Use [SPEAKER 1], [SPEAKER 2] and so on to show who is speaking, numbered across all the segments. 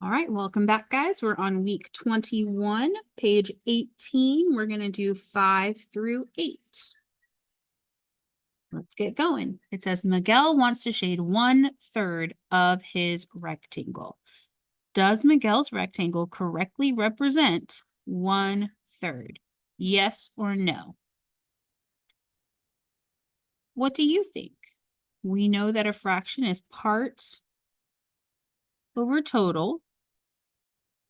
[SPEAKER 1] All right, welcome back, guys. We're on week 21, page 18. We're going to do 5 through 8. Let's get going. It says Miguel wants to shade 1/3 of his rectangle. Does Miguel's rectangle correctly represent 1/3? Yes or no? What do you think? We know that a fraction is part over total.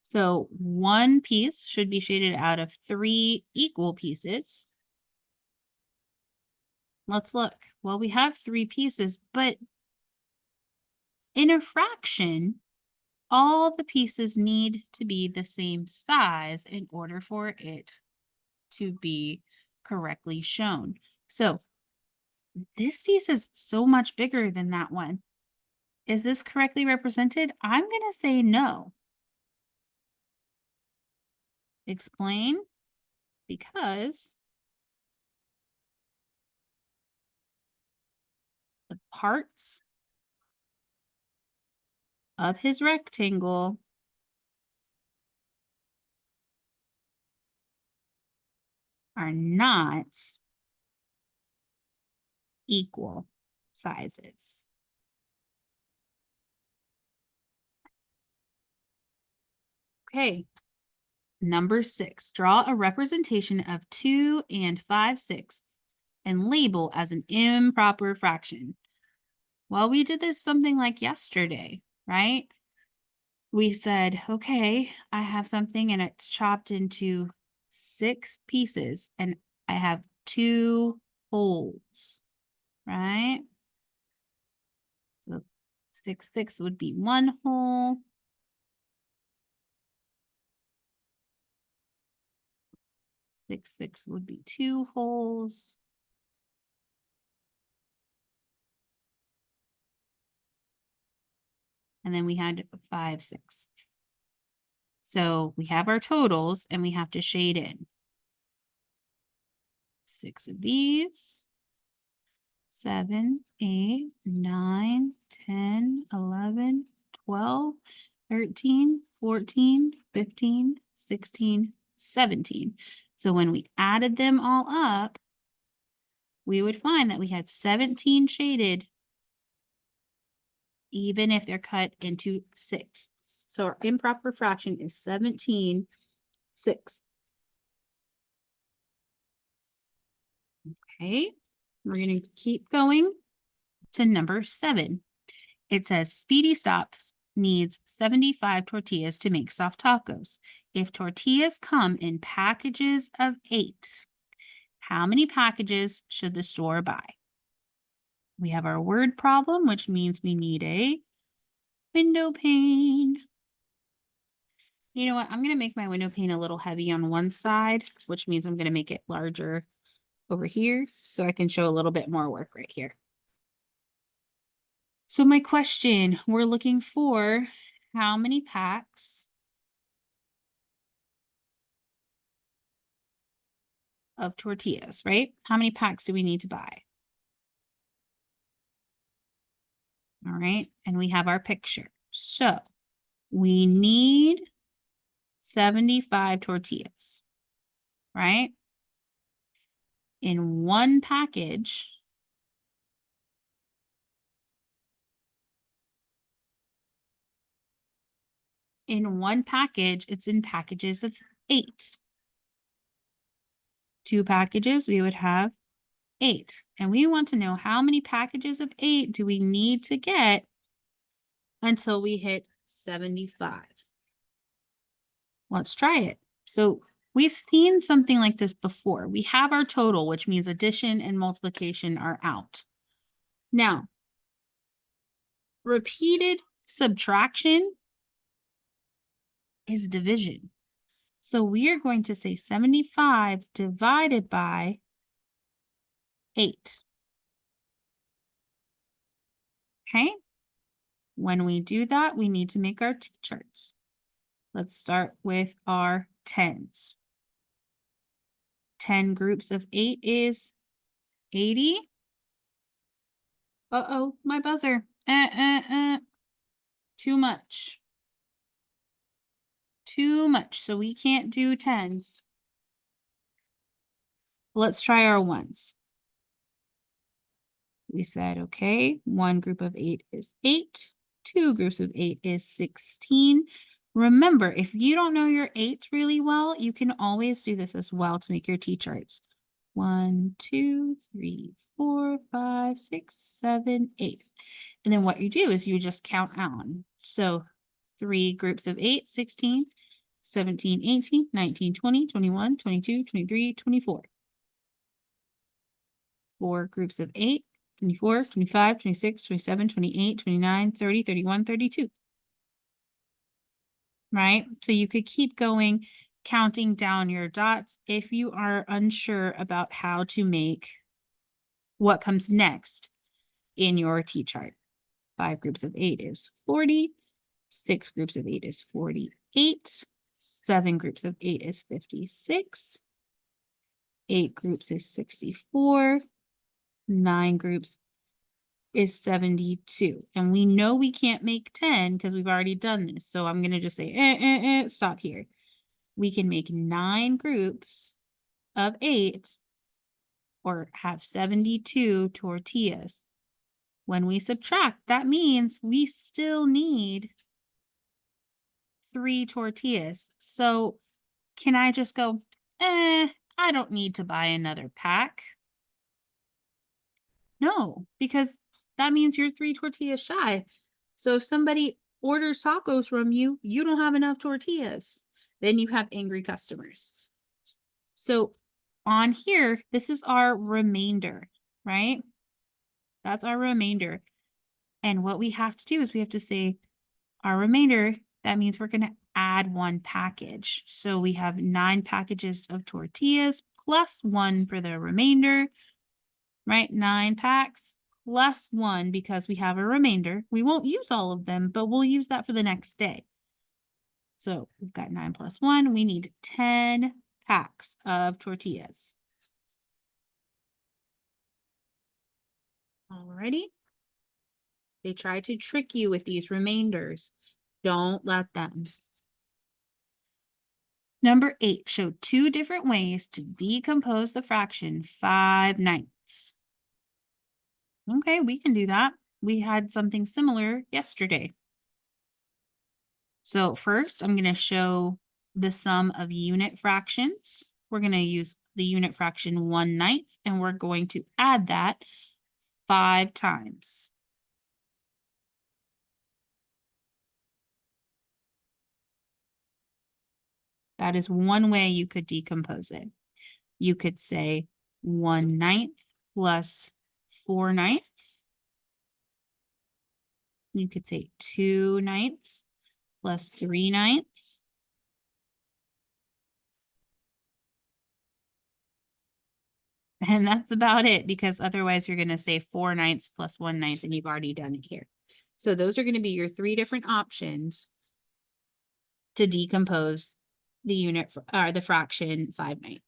[SPEAKER 1] So one piece should be shaded out of 3 equal pieces. Let's look. Well, we have 3 pieces, but in a fraction, all the pieces need to be the same size in order for it to be correctly shown. So this piece is so much bigger than that one. Is this correctly represented? I'm going to say no. Explain. Because the parts of his rectangle are not equal sizes. Okay. Number 6, draw a representation of 2 5/6 and label as an improper fraction. Well, we did this something like yesterday, right? We said, okay, I have something and it's chopped into 6 pieces and I have 2 holes, right? So 6/6 would be 1 hole. 6/6 would be 2 holes. And then we had 5/6. So we have our totals and we have to shade in 6 of these, 7, 8, 9, 10, 11, 12, 13, 14, 15, 16, 17. So when we added them all up, we would find that we had 17 shaded, even if they're cut into sixths. So our improper fraction is 17 sixths. Okay, we're going to keep going to number 7. It says Speedy Stops needs 75 tortillas to make soft tacos. If tortillas come in packages of 8, how many packages should the store buy? We have our word problem, which means we need a window pane. You know what? I'm going to make my window pane a little heavy on one side, which means I'm going to make it larger over here so I can show a little bit more work right here. So my question, we're looking for how many packs of tortillas, right? How many packs do we need to buy? All right, and we have our picture. So we need 75 tortillas, right? In one package, it's in packages of 8. 2 packages, we would have 8. And we want to know how many packages of 8 do we need to get until we hit 75. Let's try it. So we've seen something like this before. We have our total, which means addition and multiplication are out. Now, repeated subtraction is division. So we are going to say 75 divided by 8. Okay? When we do that, we need to make our t-charts. Let's start with our tens. 10 groups of 8 is 80. Uh-oh, my buzzer. Too much. too much, so we can't do tens. Let's try our ones. We said, okay, one group of 8 is 8. Two groups of 8 is 16. Remember, if you don't know your 8s really well, you can always do this as well to make your T-charts. 1, 2, 3, 4, 5, 6, 7, 8. And then what you do is you just count on. So 3 groups of 8, 16, 17, 18, 19, 20, 21, 22, 23, 24. 4 groups of 8, 24, 25, 26, 27, 28, 29, 30, 31, 32. Right? So you could keep going, counting down your dots if you are unsure about how to make what comes next in your T-chart. 5 groups of 8 is 40. 6 groups of 8 is 48. 7 groups of 8 is 56. 8 groups is 64. 9 groups is 72. And we know we can't make 10 because we've already done this. So I'm going to just say, stop here. We can make 9 groups of 8 or have 72 tortillas. When we subtract, that means we still need 3 tortillas. So can I just go, I don't need to buy another pack? No, because that means you're 3 tortillas shy. So if somebody orders tacos from you, you don't have enough tortillas. Then you have angry customers. So on here, this is our remainder, right? That's our remainder. And what we have to do is we have to say our remainder, that means we're going to add 1 package. So we have 9 packages of tortillas plus 1 for the remainder, right? 9 packs plus 1 because we have a remainder. We won't use all of them, but we'll use that for the next day. So we've got 9 plus 1. We need 10 packs of tortillas. Alrighty. They try to trick you with these remainders. Don't let them. Number 8 showed 2 different ways to decompose the fraction 5/9. Okay, we can do that. We had something similar yesterday. So first, I'm going to show the sum of unit fractions. We're going to use the unit fraction 1/9, and we're going to add that 5 times. That is one way you could decompose it. You could say 1/9 plus 4/9. You could say 2/9 plus 3/9. And that's about it, because otherwise you're going to say 4/9 plus 1/9, and you've already done it here. So those are going to be your 3 different options to decompose the unit or the fraction 5/9.